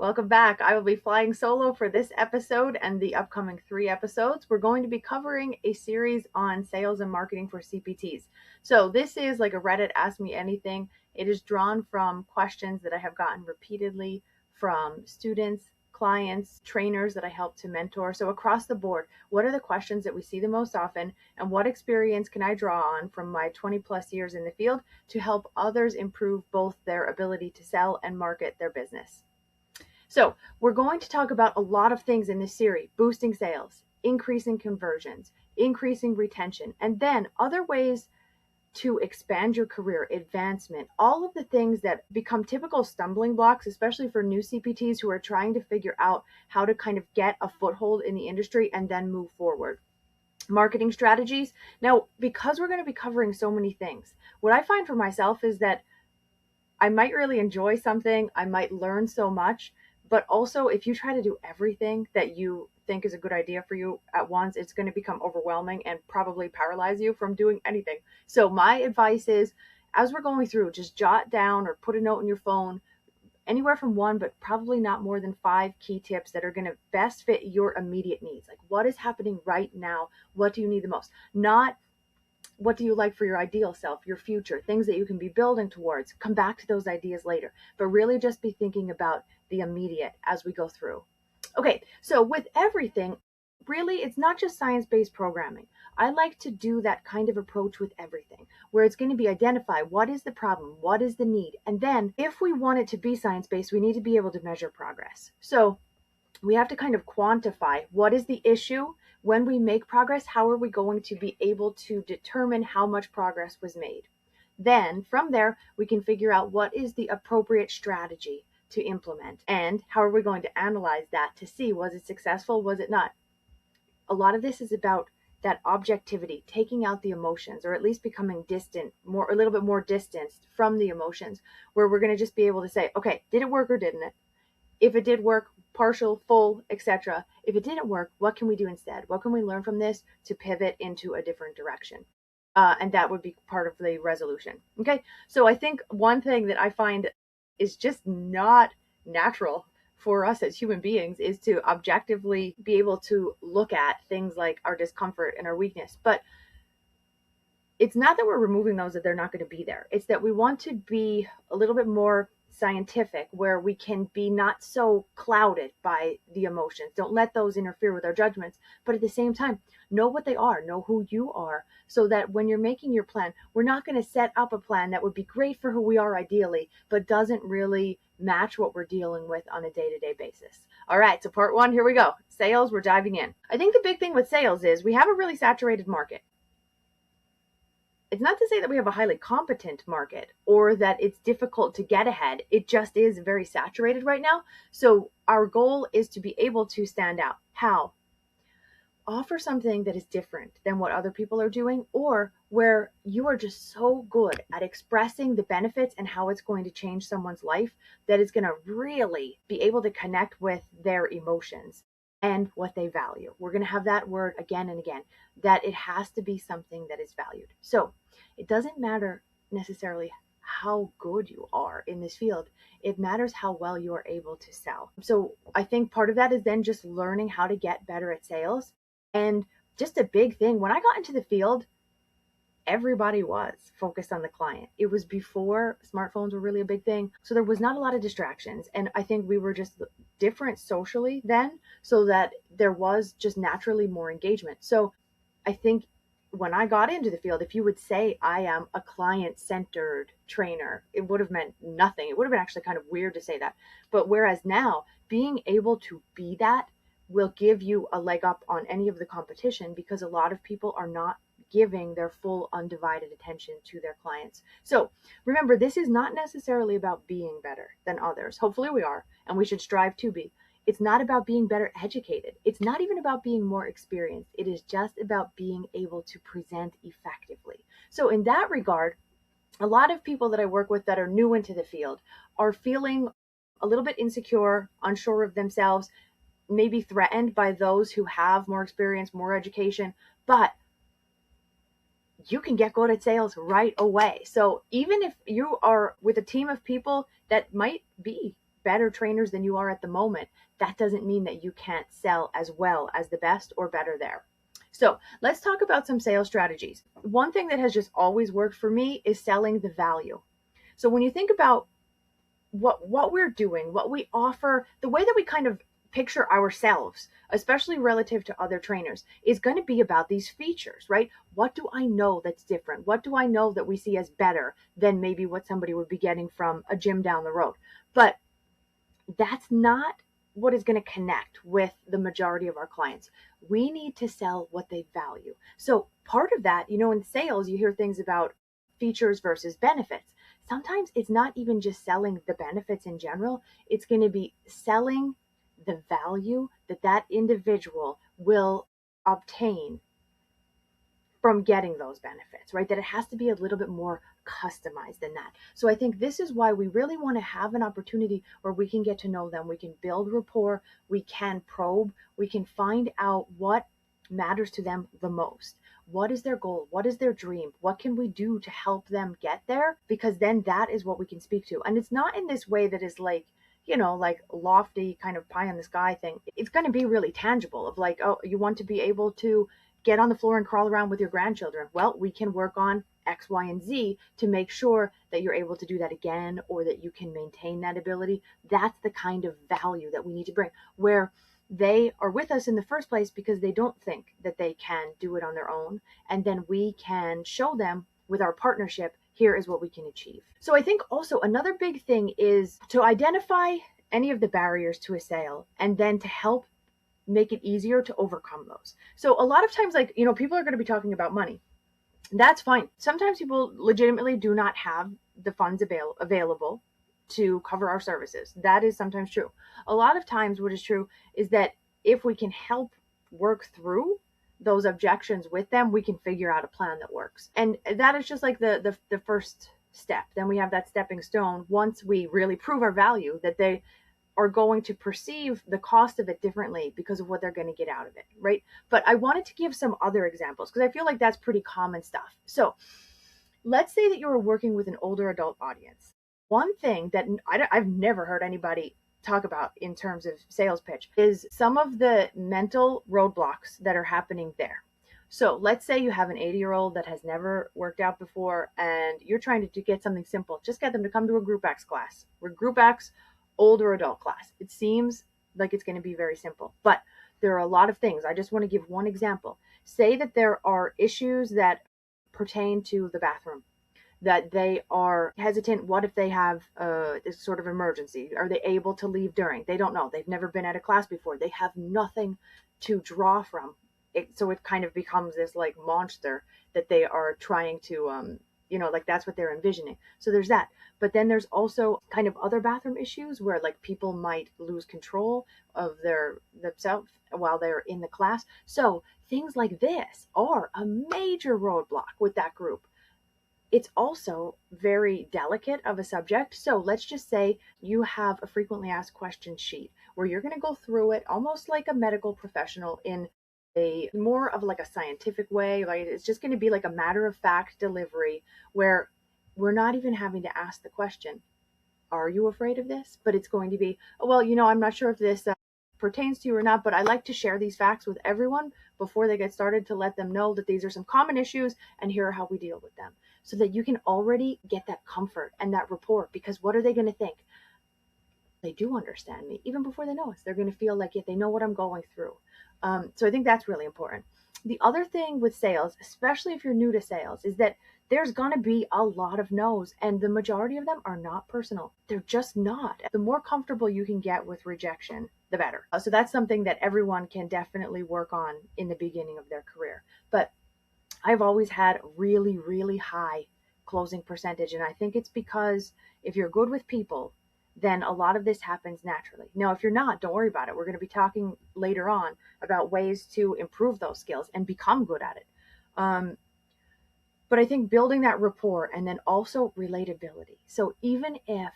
Welcome back. I will be flying solo for this episode and the upcoming 3 episodes. We're going to be covering a series on sales and marketing for CPTs. So this is like a Reddit Ask Me Anything. It is drawn from questions that I have gotten repeatedly from students, clients, trainers that I help to mentor. So across the board, what are the questions that we see the most often, and what experience can I draw on from my 20 plus years in the field to help others improve both their ability to sell and market their business? So we're going to talk about a lot of things in this series: boosting sales, increasing conversions, increasing retention, and then other ways to expand your career, advancement, all of the things that become typical stumbling blocks, especially for new CPTs who are trying to figure out how to kind of get a foothold in the industry and then move forward. Marketing strategies. Now, because we're going to be covering so many things, what I find for myself is that I might really enjoy something, I might learn so much, but also if you try to do everything that you think is a good idea for you at once, it's going to become overwhelming and probably paralyze you from doing anything. So my advice is, as we're going through, just jot down or put a note in your phone, anywhere from one, but probably not more than 5 key tips that are going to best fit your immediate needs. Like, what is happening right now? What do you need the most? Not what do you like for your ideal self, your future, things that you can be building towards. Come back to those ideas later, but really just be thinking about the immediate as we go through. Okay, so with everything, really, it's not just science-based programming. I like to do that kind of approach with everything, where it's going to be identify what is the problem, what is the need, and then if we want it to be science-based, we need to be able to measure progress. So we have to kind of quantify what is the issue. When we make progress, how are we going to be able to determine how much progress was made? Then from there, we can figure out what is the appropriate strategy to implement, and how are we going to analyze that to see, was it successful, was it not? A lot of this is about that objectivity, taking out the emotions, or at least becoming distant, a little bit more distanced from the emotions, where we're going to just be able to say, okay, did it work or didn't it? If it did work, partial, full, etc. If it didn't work, what can we do instead? What can we learn from this to pivot into a different direction? And that would be part of the resolution. Okay, so I think one thing that I find is just not natural for us as human beings is to objectively be able to look at things like our discomfort and our weakness. But it's not that we're removing those, that they're not going to be there. It's that we want to be a little bit more scientific, where we can be not so clouded by the emotions. Don't let those interfere with our judgments, but at the same time, know what they are, know who you are, so that when you're making your plan, we're not going to set up a plan that would be great for who we are ideally, but doesn't really match what we're dealing with on a day-to-day basis. All right, so part one, here we go. Sales, we're diving in. I think the big thing with sales is we have a really saturated market. It's not to say that we have a highly competent market or that it's difficult to get ahead. It just is very saturated right now. So our goal is to be able to stand out. How? Offer something that is different than what other people are doing, or where you are just so good at expressing the benefits and how it's going to change someone's life that it's going to really be able to connect with their emotions and what they value. We're going to have that word again and again, that it has to be something that is valued. So it doesn't matter necessarily how good you are in this field. It matters how well you are able to sell. So I think part of that is then just learning how to get better at sales. And just a big thing, when I got into the field, everybody was focused on the client. It was before smartphones were really a big thing. So there was not a lot of distractions. And I think we were just different socially then, so that there was just naturally more engagement. So I think when I got into the field, if you would say I am a client-centered trainer, it would have meant nothing. It would have been actually kind of weird to say that. But whereas now, being able to be that will give you a leg up on any of the competition, because a lot of people are not giving their full undivided attention to their clients. So remember, this is not necessarily about being better than others. Hopefully we are, and we should strive to be. It's not about being better educated. It's not even about being more experienced. It is just about being able to present effectively. So in that regard, a lot of people that I work with that are new into the field are feeling a little bit insecure, unsure of themselves, maybe threatened by those who have more experience, more education, but you can get good at sales right away. So even if you are with a team of people that might be better trainers than you are at the moment, that doesn't mean that you can't sell as well as the best or better there. So let's talk about some sales strategies. One thing that has just always worked for me is selling the value. So when you think about what we're doing, what we offer, the way that we kind of picture ourselves, especially relative to other trainers, is going to be about these features, right? What do I know that's different? What do I know that we see as better than maybe what somebody would be getting from a gym down the road? But that's not what is going to connect with the majority of our clients. We need to sell what they value. So part of that, in sales, you hear things about features versus benefits. Sometimes it's not even just selling the benefits in general. It's going to be selling the value that that individual will obtain from getting those benefits, right? That it has to be a little bit more customized than that. So I think this is why we really want to have an opportunity where we can get to know them. We can build rapport. We can probe. We can find out what matters to them the most. What is their goal? What is their dream? What can we do to help them get there? Because then that is what we can speak to. And it's not in this way that is like, like lofty kind of pie in the sky thing. It's going to be really tangible of like, oh, you want to be able to get on the floor and crawl around with your grandchildren. Well, we can work on X, Y, and Z to make sure that you're able to do that again, or that you can maintain that ability. That's the kind of value that we need to bring, where they are with us in the first place because they don't think that they can do it on their own. And then we can show them with our partnership, here is what we can achieve. So I think also another big thing is to identify any of the barriers to a sale and then to help make it easier to overcome those. So a lot of times, like, people are going to be talking about money. That's fine. Sometimes people legitimately do not have the funds available to cover our services. That is sometimes true. A lot of times what is true is that if we can help work through those objections with them, we can figure out a plan that works. And that is just like the first step. Then we have that stepping stone. Once we really prove our value, that they are going to perceive the cost of it differently because of what they're going to get out of it, right? But I wanted to give some other examples because I feel like that's pretty common stuff. So let's say that you're working with an older adult audience. One thing that I've never heard anybody talk about in terms of sales pitch is some of the mental roadblocks that are happening there. So let's say you have an 80-year-old that has never worked out before and you're trying to get something simple. Just get them to come to a Group X class. We're Group X, older adult class. It seems like it's going to be very simple, but there are a lot of things. I just want to give one example. Say that there are issues that pertain to the bathroom, that they are hesitant. What if they have this sort of emergency? Are they able to leave during? They don't know. They've never been at a class before. They have nothing to draw from. So it kind of becomes this like monster that they are trying to, like that's what they're envisioning. So there's that. But then there's also kind of other bathroom issues where like people might lose control of themselves while they're in the class. So things like this are a major roadblock with that group. It's also very delicate of a subject. So let's just say you have a frequently asked questions sheet where you're going to go through it almost like a medical professional in a more of like a scientific way. Like it's just going to be like a matter of fact delivery where we're not even having to ask the question, are you afraid of this? But it's going to be, oh, well, I'm not sure if this pertains to you or not, but I like to share these facts with everyone before they get started to let them know that these are some common issues and here are how we deal with them, so that you can already get that comfort and that rapport. Because what are they going to think? They do understand me even before they know us. They're going to feel like they know what I'm going through. So I think that's really important. The other thing with sales, especially if you're new to sales, is that there's going to be a lot of no's, and the majority of them are not personal. They're just not. The more comfortable you can get with rejection, the better. So that's something that everyone can definitely work on in the beginning of their career. But I've always had really, really high closing percentage. And I think it's because if you're good with people, then a lot of this happens naturally. Now, if you're not, don't worry about it. We're going to be talking later on about ways to improve those skills and become good at it. But I think building that rapport and then also relatability. So even if,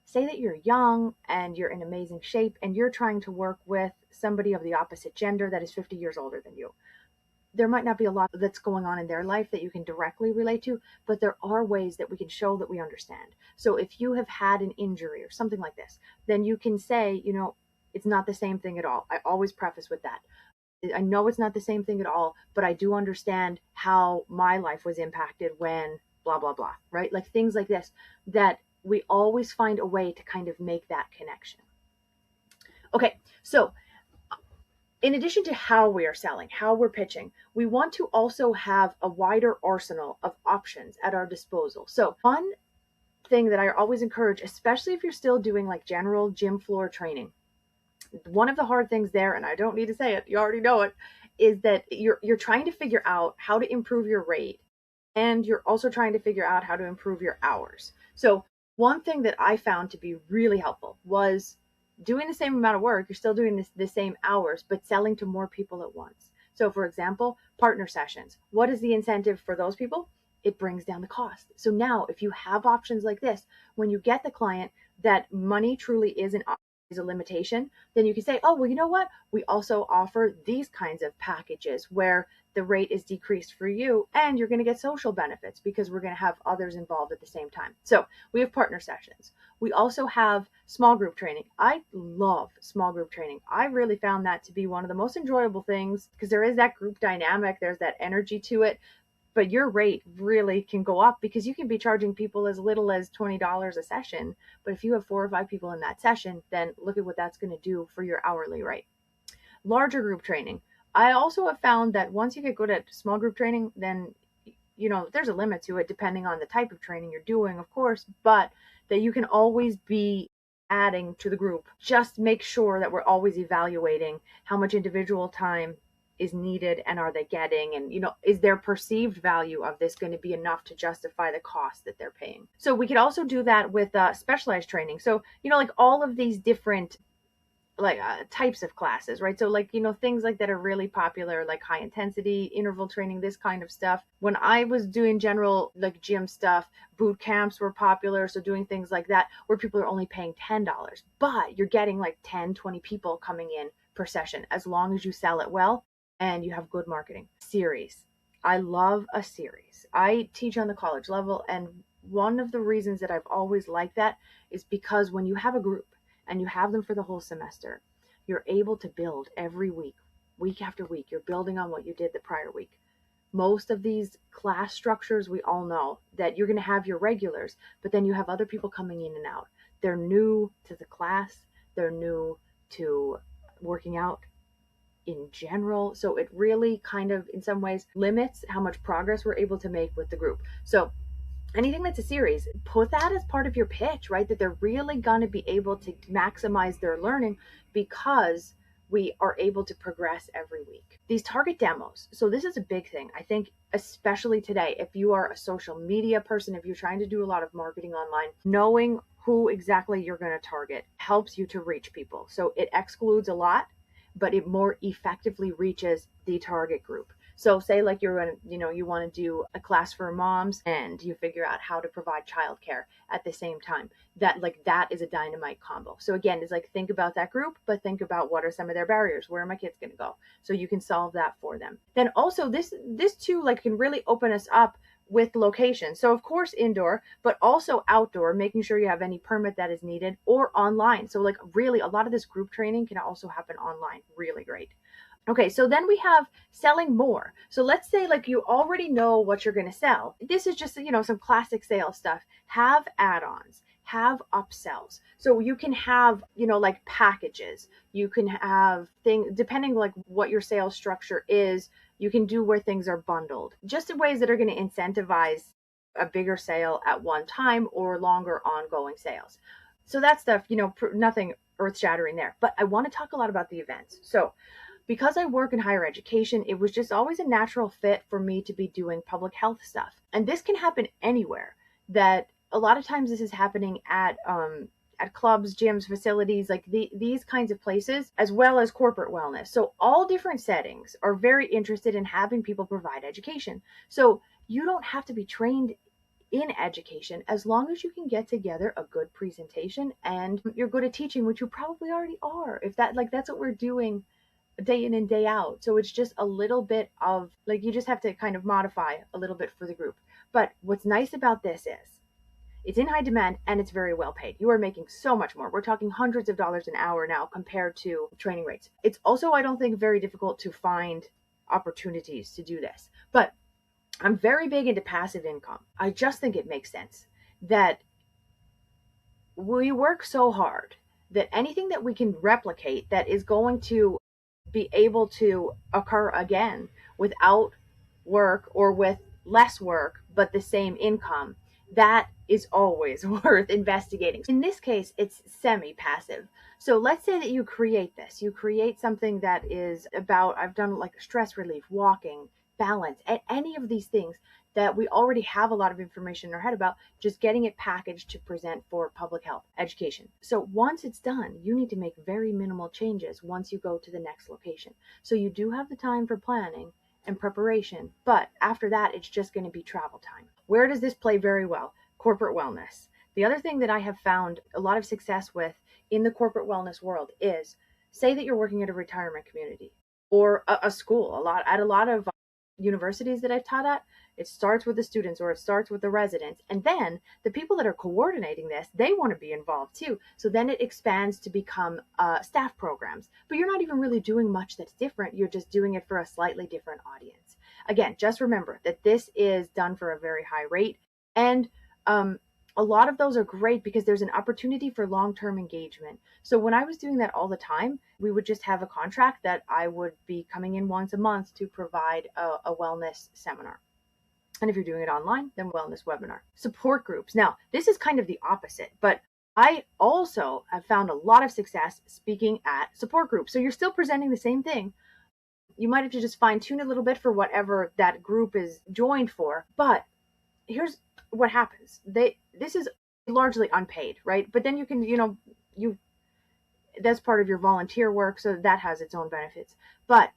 say that you're young and you're in amazing shape and you're trying to work with somebody of the opposite gender that is 50 years older than you, there might not be a lot that's going on in their life that you can directly relate to, but there are ways that we can show that we understand. So if you have had an injury or something like this, then you can say, it's not the same thing at all. I always preface with that. I know it's not the same thing at all, but I do understand how my life was impacted when blah, blah, blah, right? Like things like this, that we always find a way to kind of make that connection. Okay, so in addition to how we are selling, how we're pitching, we want to also have a wider arsenal of options at our disposal. So one thing that I always encourage, especially if you're still doing like general gym floor training, one of the hard things there, and I don't need to say it, you already know it, is that you're trying to figure out how to improve your rate, and you're also trying to figure out how to improve your hours. So one thing that I found to be really helpful was doing the same amount of work, you're still doing the same hours, but selling to more people at once. So for example, partner sessions. What is the incentive for those people? It brings down the cost. So now if you have options like this, when you get the client that money truly is a limitation, then you can say, oh, well, you know what? We also offer these kinds of packages where the rate is decreased for you and you're going to get social benefits because we're going to have others involved at the same time. So we have partner sessions. We also have small group training. I love small group training. I really found that to be one of the most enjoyable things because there is that group dynamic, there's that energy to it, but your rate really can go up because you can be charging people as little as $20 a session. But if you have 4 or 5 people in that session, then look at what that's going to do for your hourly rate. Larger group training. I also have found that once you get good at small group training, then, there's a limit to it depending on the type of training you're doing, of course, but that you can always be adding to the group. Just make sure that we're always evaluating how much individual time is needed and are they getting, and is their perceived value of this going to be enough to justify the cost that they're paying. So we could also do that with specialized training. So like all of these different types of classes, right? So things like that are really popular, like high intensity interval training, this kind of stuff. When I was doing general like gym stuff, boot camps were popular. So doing things like that where people are only paying $10, but you're getting like 10, 20 people coming in per session, as long as you sell it well and you have good marketing. Series. I love a series. I teach on the college level, and one of the reasons that I've always liked that is because when you have a group and you have them for the whole semester, you're able to build every week, week after week. You're building on what you did the prior week. Most of these class structures, we all know that you're going to have your regulars, but then you have other people coming in and out. They're new to the class. They're new to working out in general. So it really kind of, in some ways, limits how much progress we're able to make with the group. So anything that's a series, put that as part of your pitch, right? That they're really going to be able to maximize their learning because we are able to progress every week. These target demos. So this is a big thing. I think, especially today, if you are a social media person, if you're trying to do a lot of marketing online, knowing who exactly you're going to target helps you to reach people. So it excludes a lot, but it more effectively reaches the target group. So say like you're going to, you want to do a class for moms and you figure out how to provide childcare at the same time. That is a dynamite combo. So again, it's like, think about that group, but think about what are some of their barriers? Where are my kids going to go? So you can solve that for them. Then also this too, can really open us up with location. So of course indoor, but also outdoor, making sure you have any permit that is needed, or online. So really a lot of this group training can also happen online. Really great. Okay, so then we have selling more. So let's say you already know what you're going to sell. This is just, some classic sales stuff. Have add-ons, have upsells. So you can have, packages. You can have things, depending what your sales structure is, you can do where things are bundled. Just in ways that are going to incentivize a bigger sale at one time or longer ongoing sales. So that stuff, nothing earth-shattering there. But I want to talk a lot about the events. So because I work in higher education, it was just always a natural fit for me to be doing public health stuff. And this can happen anywhere. That a lot of times this is happening at clubs, gyms, facilities, these kinds of places, as well as corporate wellness. So all different settings are very interested in having people provide education. So you don't have to be trained in education as long as you can get together a good presentation and you're good at teaching, which you probably already are. If that's what we're doing day in and day out. So it's just a little bit of like, you just have to kind of modify a little bit for the group. But what's nice about this is it's in high demand and it's very well paid. You are making so much more. We're talking hundreds of dollars an hour now compared to training rates. It's also, I don't think, very difficult to find opportunities to do this. But I'm very big into passive income. I just think it makes sense that we work so hard that anything that we can replicate that is going to be able to occur again without work or with less work but the same income, that is always worth investigating. In this case, it's semi-passive. So let's say that you create this. You create something that is about, I've done like stress relief, walking, balance, and any of these things that we already have a lot of information in our head about, just getting it packaged to present for public health education. So once it's done, you need to make very minimal changes once you go to the next location. So you do have the time for planning and preparation, but after that, it's just going to be travel time. Where does this play very well? Corporate wellness. The other thing that I have found a lot of success with in the corporate wellness world is, say that you're working at a retirement community or a school. A lot of universities that I've taught at, it starts with the students or it starts with the residents. And then the people that are coordinating this, they want to be involved too. So then it expands to become staff programs. But you're not even really doing much that's different. You're just doing it for a slightly different audience. Again, just remember that this is done for a very high rate. And a lot of those are great because there's an opportunity for long-term engagement. So when I was doing that all the time, we would just have a contract that I would be coming in once a month to provide a wellness seminar. And if you're doing it online, then wellness webinar. Support groups. Now, this is kind of the opposite, but I also have found a lot of success speaking at support groups. So you're still presenting the same thing. You might have to just fine tune a little bit for whatever that group is joined for. But here's what happens. This is largely unpaid, right? But then you can, that's part of your volunteer work, so that has its own benefits. But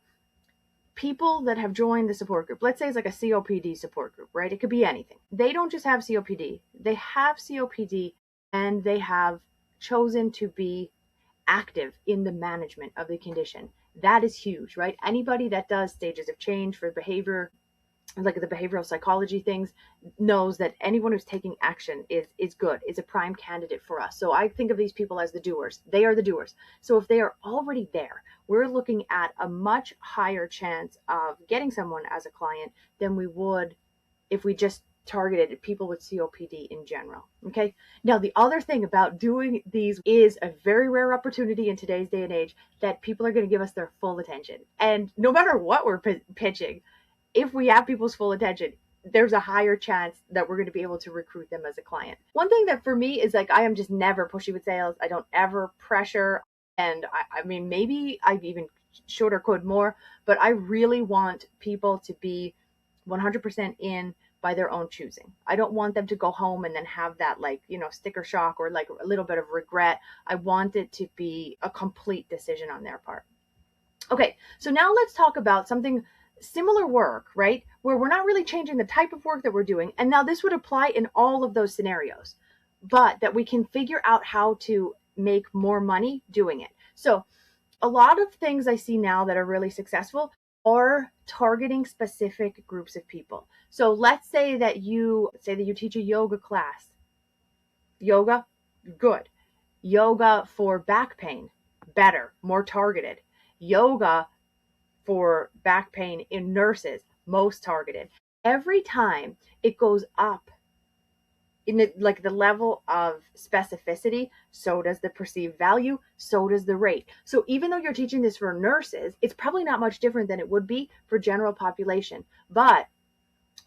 people that have joined the support group, let's say it's like a COPD support group, right? It could be anything. They don't just have COPD. They have COPD and they have chosen to be active in the management of the condition. That is huge, right? Anybody that does stages of change for behavior, like the behavioral psychology things, knows that anyone who's taking action is good, is a prime candidate for us. So I think of these people as the doers. They are the doers. So if they are already there, we're looking at a much higher chance of getting someone as a client than we would if we just targeted people with COPD in general. Okay. Now, the other thing about doing these is a very rare opportunity in today's day and age that people are going to give us their full attention. And no matter what we're pitching, if we have people's full attention, there's a higher chance that we're going to be able to recruit them as a client. One thing that for me is like, I am just never pushy with sales. I don't ever pressure. And I mean, maybe I even should or could more, but I really want people to be 100% in by their own choosing. I don't want them to go home and then have that sticker shock or like a little bit of regret. I want it to be a complete decision on their part. Okay, so now let's talk about something similar work, right? Where we're not really changing the type of work that we're doing. And now this would apply in all of those scenarios, but that we can figure out how to make more money doing it. So a lot of things I see now that are really successful are targeting specific groups of people. So let's say that you teach a yoga class. Yoga, good. Yoga for back pain, better, more targeted. Yoga for back pain in nurses, most targeted. Every time it goes up in the level of specificity, so does the perceived value, so does the rate. So even though you're teaching this for nurses, it's probably not much different than it would be for general population, but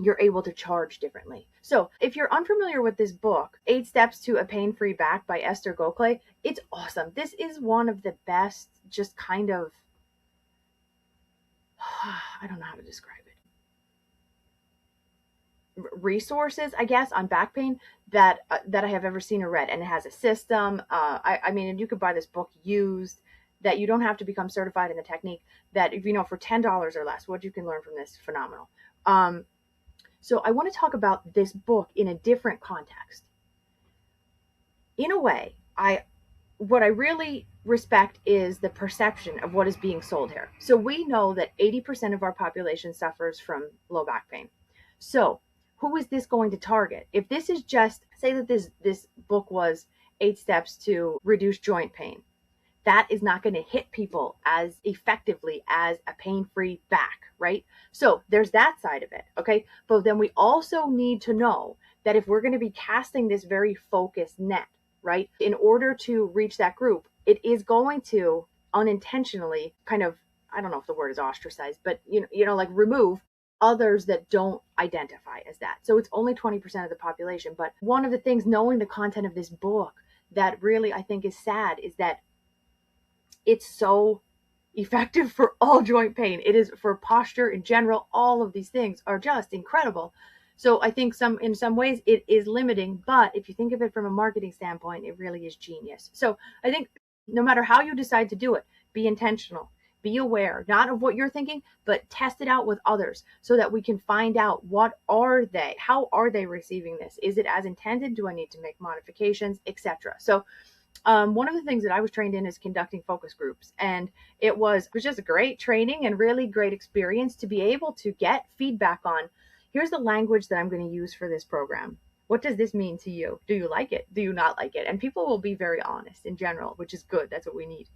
you're able to charge differently. So if you're unfamiliar with this book, 8 Steps to a Pain-Free Back by Esther Gokhale, it's awesome. This is one of the best, just kind of, I don't know how to describe it, resources, I guess, on back pain that I have ever seen or read. And it has a system. I mean, and you could buy this book used, that you don't have to become certified in the technique, that if for $10 or less, what you can learn from this, phenomenal. So I want to talk about this book in a different context. In a way, what I really respect is the perception of what is being sold here. So we know that 80% of our population suffers from low back pain. So who is this going to target? If this is just, say that this book was 8 steps to reduce joint pain, that is not going to hit people as effectively as a pain-free back, right? So there's that side of it, okay? But then we also need to know that if we're going to be casting this very focused net, right, in order to reach that group, it is going to unintentionally kind of, I don't know if the word is ostracize, but like remove others that don't identify as that. So it's only 20% of the population. But one of the things, knowing the content of this book, that really I think is sad is that it's so effective for all joint pain. It is for posture in general. All of these things are just incredible. So I think in some ways it is limiting, but if you think of it from a marketing standpoint, it really is genius. So I think no matter how you decide to do it, be intentional, be aware, not of what you're thinking, but test it out with others so that we can find out how are they receiving this? Is it as intended? Do I need to make modifications, etc.? So one of the things that I was trained in is conducting focus groups, and it was just a great training and really great experience to be able to get feedback on, here's the language that I'm going to use for this program. What does this mean to you? Do you like it? Do you not like it? And people will be very honest in general, which is good. That's what we need.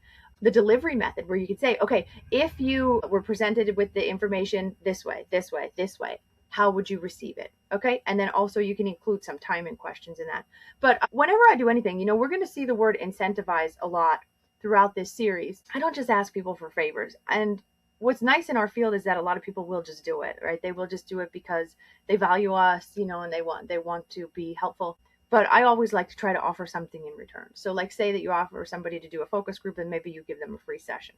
The delivery method, where you can say, okay, if you were presented with the information this way, this way, this way, how would you receive it? Okay. And then also you can include some timing questions in that. But whenever I do anything, we're going to see the word incentivize a lot throughout this series. I don't just ask people for favors. And what's nice in our field is that a lot of people will just do it, right? They will just do it because they value us, and they want to be helpful. But I always like to try to offer something in return. So like say that you offer somebody to do a focus group and maybe you give them a free session.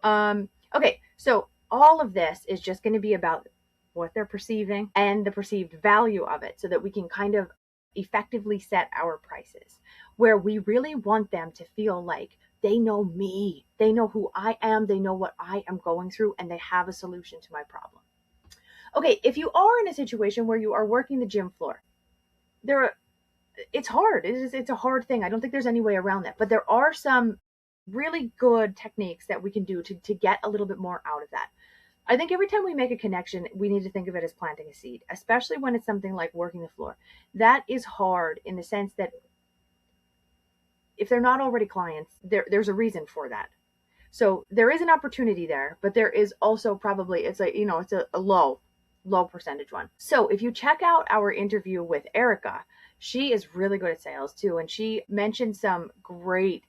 Okay. So all of this is just going to be about what they're perceiving and the perceived value of it, so that we can kind of effectively set our prices where we really want them to feel like they know me, they know who I am, they know what I am going through, and they have a solution to my problem. Okay, if you are in a situation where you are working the gym floor, it's hard. It's a hard thing. I don't think there's any way around that, but there are some really good techniques that we can do to get a little bit more out of that. I think every time we make a connection, we need to think of it as planting a seed, especially when it's something like working the floor. That is hard in the sense that if they're not already clients, there's a reason for that. So there is an opportunity there, but there is also probably, it's a low percentage one. So if you check out our interview with Erica, she is really good at sales too. And she mentioned some great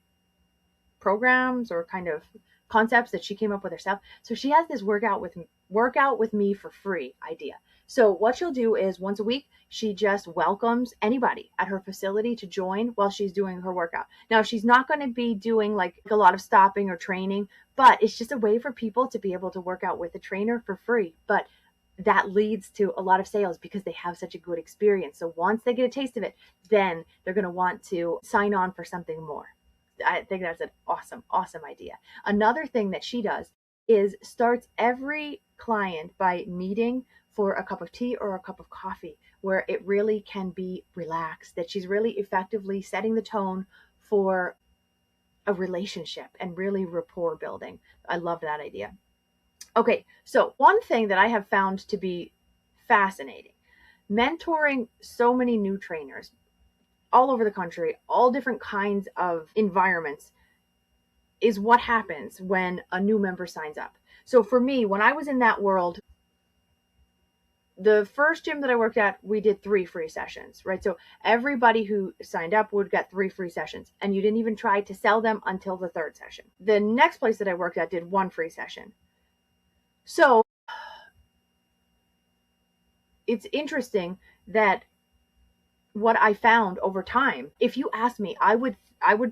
programs or kind of concepts that she came up with herself. So she has this workout with me for free idea. So what she'll do is once a week, she just welcomes anybody at her facility to join while she's doing her workout. Now, she's not going to be doing like a lot of stopping or training, but it's just a way for people to be able to work out with a trainer for free. But that leads to a lot of sales because they have such a good experience. So once they get a taste of it, then they're going to want to sign on for something more. I think that's an awesome idea. Another thing that she does is starts every client by meeting for a cup of tea or a cup of coffee, where it really can be relaxed, that she's really effectively setting the tone for a relationship and really rapport building. I love that idea. Okay, so one thing that I have found to be fascinating, mentoring so many new trainers all over the country, all different kinds of environments, is what happens when a new member signs up. So for me, when I was in that world, the first gym that I worked at, we did 3 free sessions, right? So everybody who signed up would get 3 free sessions, and you didn't even try to sell them until the 3rd session. The next place that I worked at did 1 free session. So it's interesting that what I found over time, if you ask me, I would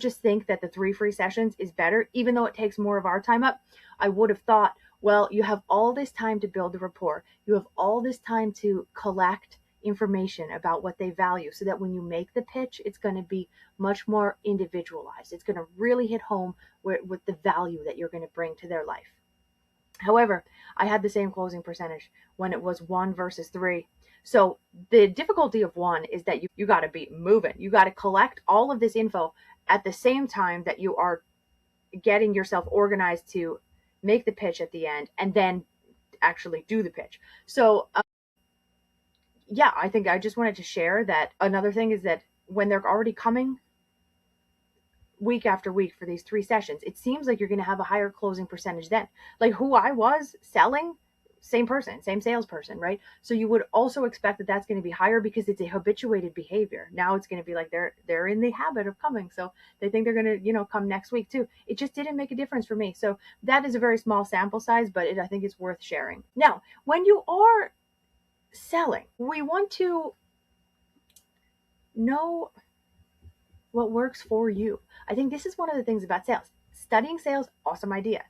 just think that the 3 free sessions is better, even though it takes more of our time up. I would have thought, well, you have all this time to build the rapport. You have all this time to collect information about what they value, so that when you make the pitch, it's going to be much more individualized. It's going to really hit home with the value that you're going to bring to their life. However, I had the same closing percentage when it was 1 versus 3. So the difficulty of 1 is that you got to be moving. You got to collect all of this info at the same time that you are getting yourself organized to make the pitch at the end and then actually do the pitch. So yeah, I think I just wanted to share that. Another thing is that when they're already coming week after week for these 3 sessions, it seems like you're going to have a higher closing percentage then. Like who I was selling, same person, same salesperson, right? So you would also expect that that's going to be higher because it's a habituated behavior. Now it's going to be like they're in the habit of coming, so they think they're going to come next week too. It just didn't make a difference for me. So that is a very small sample size, but I think it's worth sharing. Now, when you are selling, we want to know what works for you. I think this is one of the things about sales. Studying sales, awesome idea.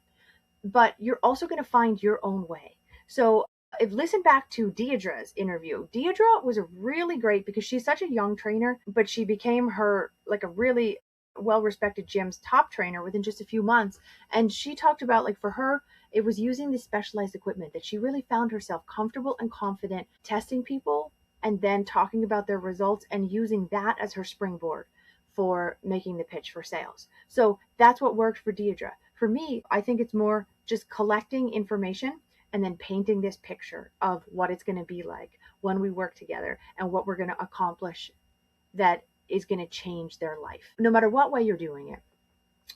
But you're also going to find your own way. So I've listened back to Deidre's interview. Deidre was really great because she's such a young trainer, but she became her like a really well-respected gym's top trainer within just a few months. And she talked about, like, for her, it was using this specialized equipment that she really found herself comfortable and confident testing people and then talking about their results and using that as her springboard for making the pitch for sales. So that's what worked for Deidre. For me, I think it's more just collecting information and then painting this picture of what it's going to be like when we work together and what we're going to accomplish that is going to change their life. No matter what way you're doing it,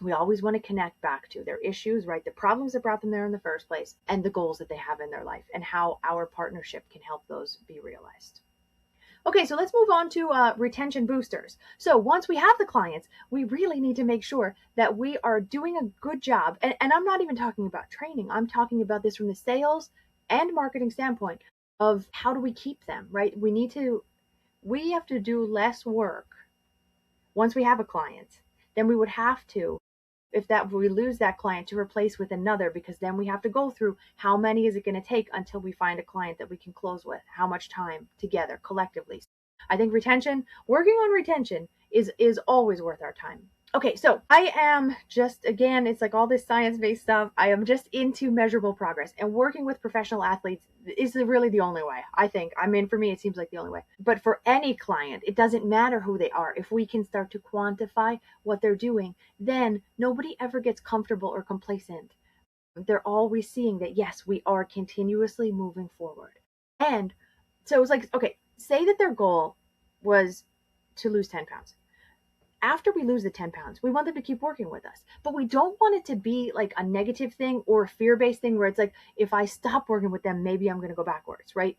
we always want to connect back to their issues, right? The problems that brought them there in the first place and the goals that they have in their life and how our partnership can help those be realized. Okay, so let's move on to retention boosters. So once we have the clients, we really need to make sure that we are doing a good job. And I'm not even talking about training. I'm talking about this from the sales and marketing standpoint of how do we keep them, right? We have to do less work once we have a client than we would have to if we lose that client to replace with another, because then we have to go through how many is it going to take until we find a client that we can close with, how much time together collectively. I think working on retention is always worth our time. Okay, so I am just, again, it's like all this science-based stuff. I am just into measurable progress, and working with professional athletes is really the only way. I think, for me, it seems like the only way. But for any client, it doesn't matter who they are. If we can start to quantify what they're doing, then nobody ever gets comfortable or complacent. They're always seeing that, yes, we are continuously moving forward. And so it's like, okay, say that their goal was to lose 10 pounds. After we lose the 10 pounds, we want them to keep working with us. But we don't want it to be like a negative thing or a fear-based thing where it's like, if I stop working with them, maybe I'm going to go backwards, right?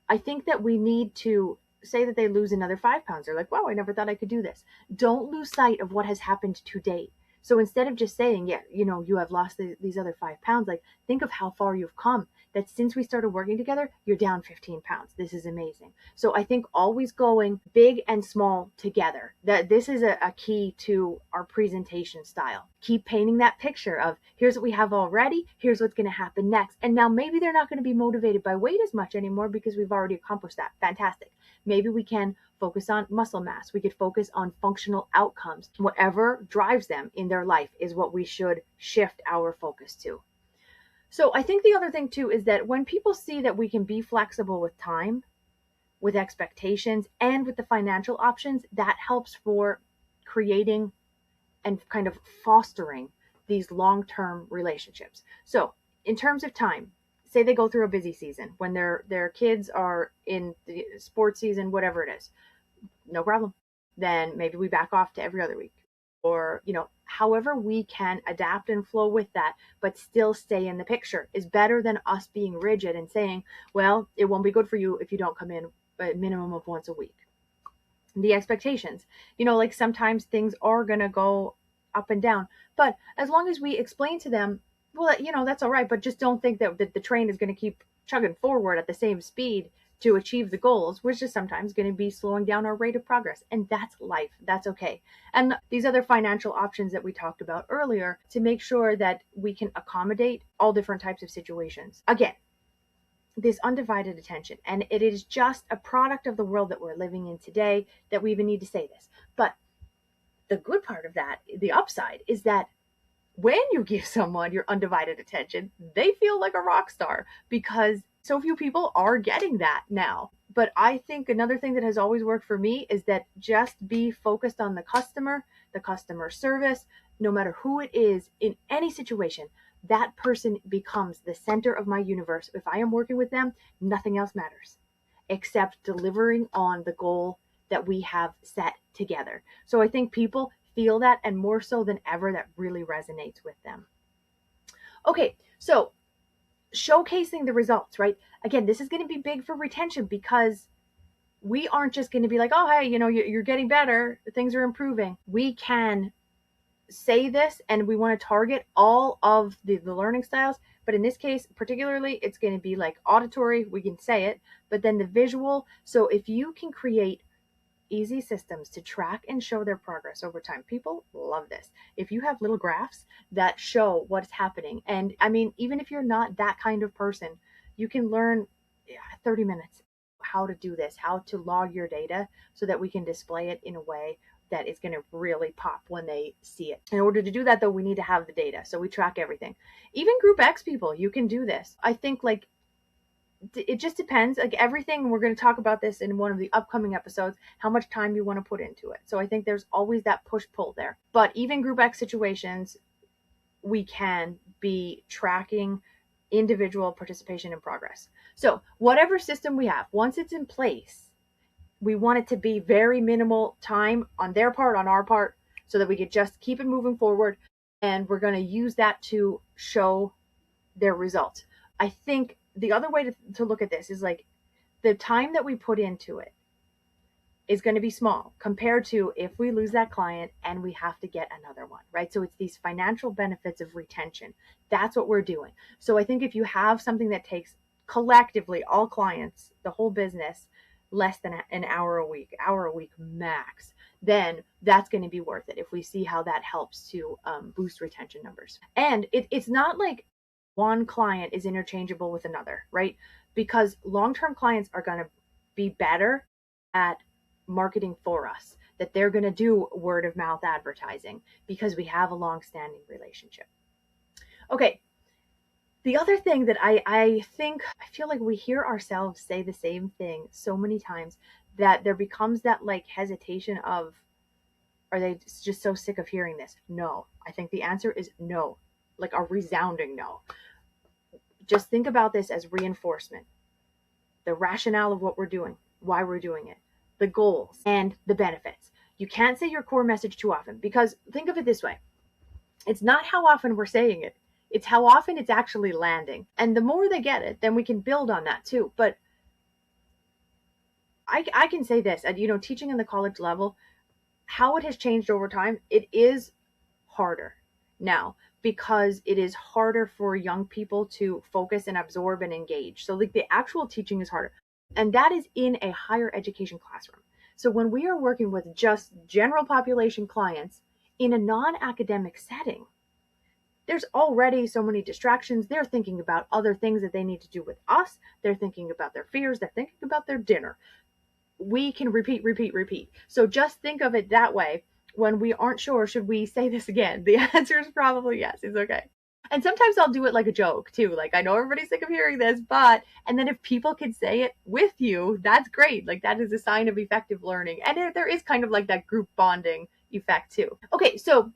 I think that we need to say that they lose another 5 pounds. They're like, wow, I never thought I could do this. Don't lose sight of what has happened to date. So instead of just saying, yeah, you have lost these other 5 pounds, like, think of how far you've come. That since we started working together, you're down 15 pounds. This is amazing. So I think always going big and small together, that this is a key to our presentation style. Keep painting that picture of, here's what we have already, here's what's going to happen next. And now maybe they're not going to be motivated by weight as much anymore because we've already accomplished that. Fantastic. Maybe we can focus on muscle mass. We could focus on functional outcomes. Whatever drives them in their life is what we should shift our focus to. So I think the other thing too is that when people see that we can be flexible with time, with expectations, and with the financial options, that helps for creating and kind of fostering these long-term relationships. So in terms of time, say they go through a busy season when their kids are in the sports season, whatever it is, no problem. Then maybe we back off to every other week, or however we can adapt and flow with that, but still stay in the picture is better than us being rigid and saying, well, it won't be good for you if you don't come in a minimum of once a week. The expectations, like sometimes things are going to go up and down, but as long as we explain to them, well, that's all right, but just don't think that the train is going to keep chugging forward at the same speed to achieve the goals, which is sometimes going to be slowing down our rate of progress. And that's life. That's okay. And these other financial options that we talked about earlier to make sure that we can accommodate all different types of situations. Again, this undivided attention, and it is just a product of the world that we're living in today that we even need to say this. But the good part of that, the upside, is that when you give someone your undivided attention, they feel like a rock star because so few people are getting that now. But I think another thing that has always worked for me is that just be focused on the customer service, no matter who it is, in any situation, that person becomes the center of my universe. If I am working with them, nothing else matters except delivering on the goal that we have set together. So I think people feel that, and more so than ever, that really resonates with them. Okay, so showcasing the results, right? Again, this is going to be big for retention because we aren't just going to be like, oh, hey, you're getting better, things are improving. We can say this, and we want to target all of the learning styles. But in this case, particularly, it's going to be like auditory, we can say it, but then the visual. So if you can create easy systems to track and show their progress over time, people love this. If you have little graphs that show what's happening, and I mean, even if you're not that kind of person, you can learn 30 minutes how to do this, how to log your data so that we can display it in a way that is going to really pop when they see it. In order to do that, though, we need to have the data. So we track everything. Even Group X people, you can do this. I think like it just depends. Like everything, we're going to talk about this in one of the upcoming episodes, how much time you want to put into it. So I think there's always that push-pull there. But even Group X situations, we can be tracking individual participation and progress. So whatever system we have, once it's in place, we want it to be very minimal time on their part, on our part, so that we could just keep it moving forward. And we're going to use that to show their results. I think the other way to look at this is like the time that we put into it is going to be small compared to if we lose that client and we have to get another one, right? So it's these financial benefits of retention. That's what we're doing. So I think if you have something that takes collectively all clients, the whole business, less than an hour a week max, then that's going to be worth it if we see how that helps to boost retention numbers. And it's not like one client is interchangeable with another, right? Because long-term clients are going to be better at marketing for us, that they're going to do word of mouth advertising because we have a long-standing relationship. Okay. The other thing that I feel like we hear ourselves say the same thing so many times that there becomes that like hesitation of, are they just so sick of hearing this? No, I think the answer is no, like a resounding no. Just think about this as reinforcement, the rationale of what we're doing, why we're doing it, the goals and the benefits. You can't say your core message too often, because think of it this way. It's not how often we're saying it. It's how often it's actually landing. And the more they get it, then we can build on that too. But I can say this, teaching in the college level, how it has changed over time, it is harder now because it is harder for young people to focus and absorb and engage. So like the actual teaching is harder. And that is in a higher education classroom. So when we are working with just general population clients in a non-academic setting, there's already so many distractions. They're thinking about other things that they need to do with us. They're thinking about their fears. They're thinking about their dinner. We can repeat. So just think of it that way. When we aren't sure, should we say this again? The answer is probably yes. It's okay. And sometimes I'll do it like a joke too. Like, I know everybody's sick of hearing this, and then if people can say it with you, that's great. Like, that is a sign of effective learning. And there is kind of like that group bonding effect too. Okay, so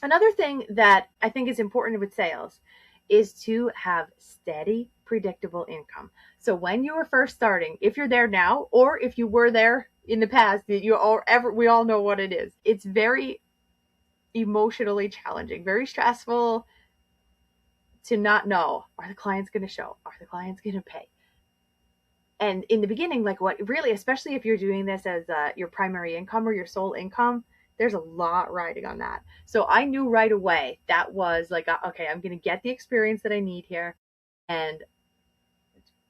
another thing that I think is important with sales is to have steady, predictable income. So when you were first starting, if you're there now, or if you were there in the past, we all know what it is. It's very emotionally challenging, very stressful to not know, are the clients going to show? Are the clients going to pay? And in the beginning, like what really, especially if you're doing this as your primary income or your sole income, there's a lot riding on that. So I knew right away that was like, okay, I'm going to get the experience that I need here and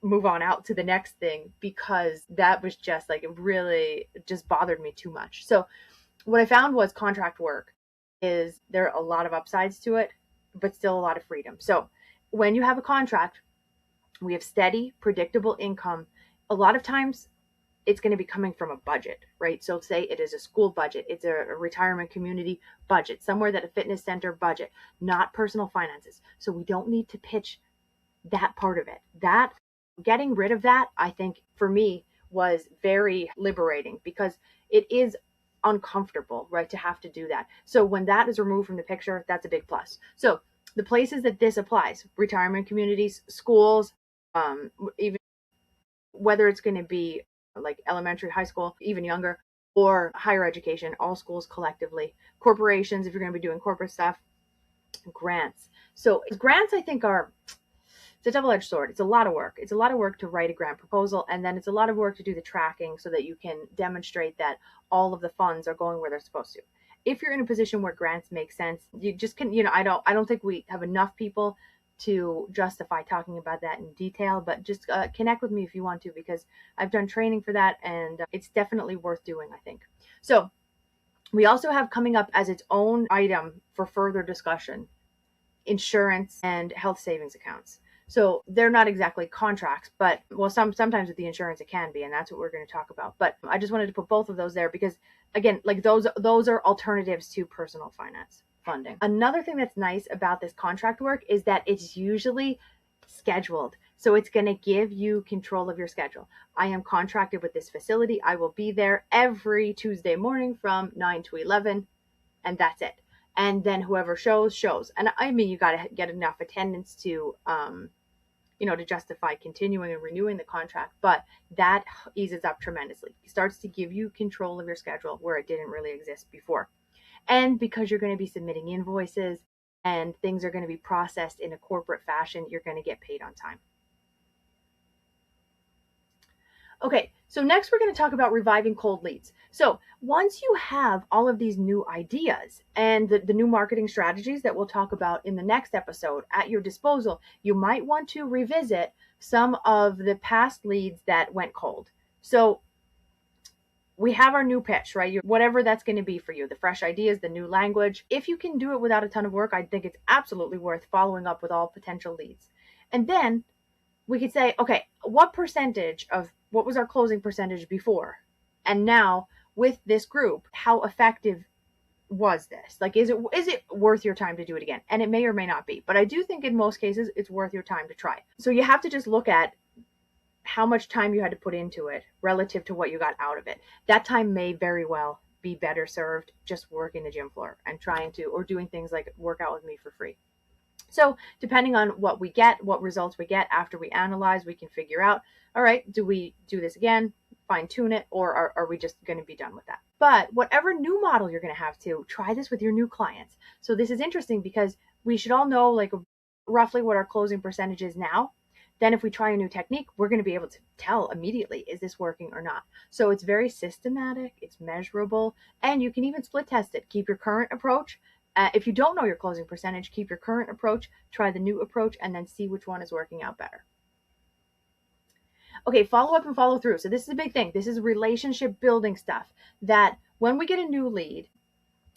move on out to the next thing, because that was just like, it really just bothered me too much. So what I found was contract work is there are a lot of upsides to it, but still a lot of freedom. So when you have a contract, we have steady, predictable income. A lot of times it's going to be coming from a budget, right? So say it is a school budget, it's a retirement community budget, somewhere that a fitness center budget, not personal finances. So we don't need to pitch that part of it. That getting rid of that, I think for me was very liberating, because it is uncomfortable, right, to have to do that. So when that is removed from the picture, that's a big plus. So the places that this applies, retirement communities, schools, even whether it's going to be like elementary, high school, even younger, or higher education, all schools collectively, corporations, if you're going to be doing corporate stuff, grants. So grants, I think, are, it's a double-edged sword. It's a lot of work. It's a lot of work to write a grant proposal, and then it's a lot of work to do the tracking so that you can demonstrate that all of the funds are going where they're supposed to. If you're in a position where grants make sense, you just can, I don't think we have enough people to justify talking about that in detail, but just connect with me if you want to, because I've done training for that, and it's definitely worth doing, I think. So we also have coming up as its own item for further discussion, insurance and health savings accounts. So they're not exactly contracts, but well, sometimes with the insurance it can be, and that's what we're going to talk about. But I just wanted to put both of those there because, again, like those are alternatives to personal finance funding. Another thing that's nice about this contract work is that it's usually scheduled. So it's going to give you control of your schedule. I am contracted with this facility. I will be there every Tuesday morning from 9 to 11, and that's it. And then whoever shows. And I mean, you got to get enough attendance to, to justify continuing and renewing the contract. But that eases up tremendously. It starts to give you control of your schedule where it didn't really exist before. And because you're going to be submitting invoices and things are going to be processed in a corporate fashion, you're going to get paid on time. Okay, so next we're going to talk about reviving cold leads. So once you have all of these new ideas and the new marketing strategies that we'll talk about in the next episode at your disposal, you might want to revisit some of the past leads that went cold. So we have our new pitch, right? Whatever that's going to be for you, the fresh ideas, the new language. If you can do it without a ton of work, I think it's absolutely worth following up with all potential leads. And then we could say, okay, what was our closing percentage before? And now with this group, how effective was this? Like, is it worth your time to do it again? And it may or may not be, but I do think in most cases it's worth your time to try. So you have to just look at how much time you had to put into it relative to what you got out of it. That time may very well be better served just working the gym floor and or doing things like work out with me for free. So depending on what results we get after we analyze, we can figure out, all right, do we do this again, fine tune it, or are we just going to be done with that? But whatever new model you're going to have to, try this with your new clients. So this is interesting because we should all know like roughly what our closing percentage is now. Then if we try a new technique, we're going to be able to tell immediately, is this working or not? So it's very systematic, it's measurable, and you can even split test it. Keep your current approach. If you don't know your closing percentage, keep your current approach, try the new approach, and then see which one is working out better. Okay, follow up and follow through. So this is a big thing. This is relationship building stuff that when we get a new lead,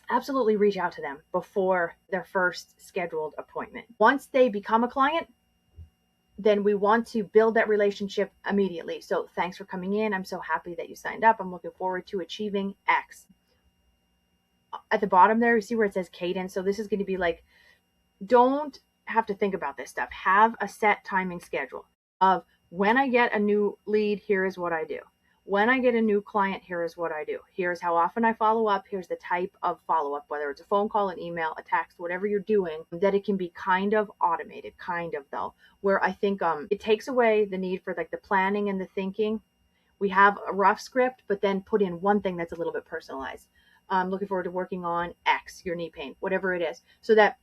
absolutely reach out to them before their first scheduled appointment. Once they become a client, then we want to build that relationship immediately. So thanks for coming in. I'm so happy that you signed up. I'm looking forward to achieving X. At the bottom there, you see where it says cadence. So this is going to be like, don't have to think about this stuff. Have a set timing schedule of when I get a new lead, here is what I do. When I get a new client, here is what I do. Here's how often I follow up. Here's the type of follow-up, whether it's a phone call, an email, a text, whatever you're doing, that it can be kind of automated, though, where I think it takes away the need for like the planning and the thinking. We have a rough script, but then put in one thing that's a little bit personalized. I'm looking forward to working on X, your knee pain, whatever it is, so that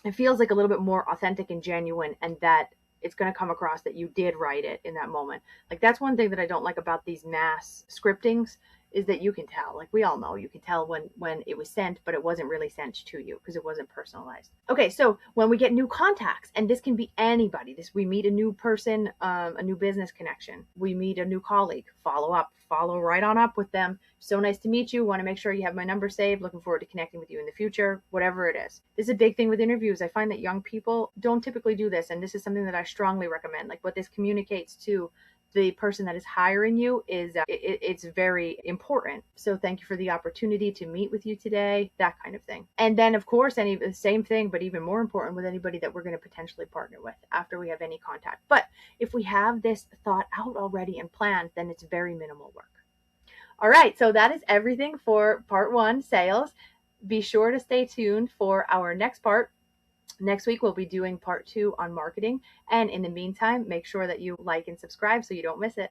it feels like a little bit more authentic and genuine, and that it's going to come across that you did write it in that moment. Like that's one thing that I don't like about these mass scriptings is that you can tell, like we all know, you can tell when it was sent, but it wasn't really sent to you because it wasn't personalized. Okay, so when we get new contacts, and this can be anybody, we meet a new person, a new business connection, we meet a new colleague, follow right on up with them. So nice to meet you. Want to make sure you have my number saved. Looking forward to connecting with you in the future, whatever it is. This is a big thing with interviews. I find that young people don't typically do this, and this is something that I strongly recommend. Like what this communicates to the person that is hiring you is it's very important. So thank you for the opportunity to meet with you today, that kind of thing. And then of course, the same thing, but even more important with anybody that we're going to potentially partner with after we have any contact. But if we have this thought out already and planned, then it's very minimal work. All right, so that is everything for part 1, sales. Be sure to stay tuned for our next part. Next week, we'll be doing part 2 on marketing. And in the meantime, make sure that you like and subscribe so you don't miss it.